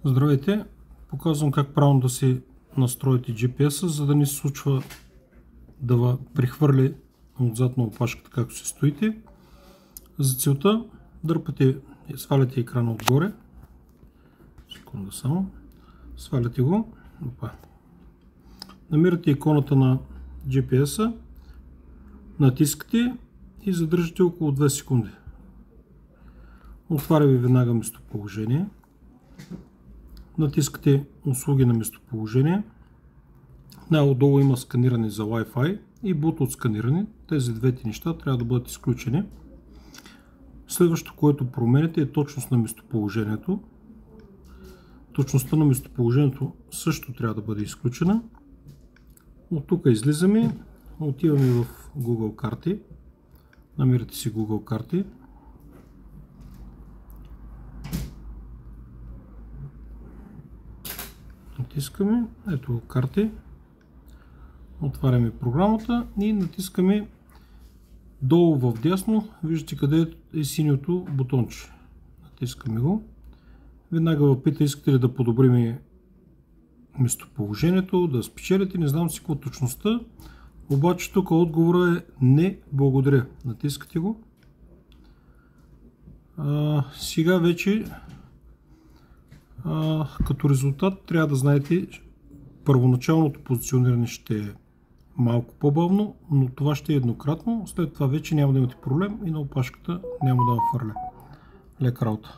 Здравейте! Показвам как правилно да си настроите GPS-а, за да не се случва да прехвърли отзад на опашката, както се стоите. За целта дърпате, сваляте екрана отгоре. Секунда само. Сваляте го. Опа. Намирате иконата на GPS-а, натискате и задържате около 2 секунди. Отваря ви веднага местоположение. Натискате услуги на местоположение. Най-отдолу има сканиране за Wi-Fi и Bluetooth сканиране. Тези двете неща трябва да бъдат изключени. Следващото, което променяте, е точност на местоположението. Точността на местоположението също трябва да бъде изключена. От тук излизаме, отиваме в Google карти. Намирате си Google карти. Натискаме, ето карти. Отваряме програмата и натискаме долу в дясно. Виждате къде е синьото бутонче. Натискаме го. Веднага ви пита, искате ли да подобрим местоположението, да спечелите, не знам си какво точността. Обаче тук отговора е не, благодаря. Натискате го. Сега вече като резултат трябва да знаете, първоначалното позициониране ще е малко по-бавно, но това ще е еднократно. След това вече няма да имате проблем и на опашката няма да фърля. Лека работа!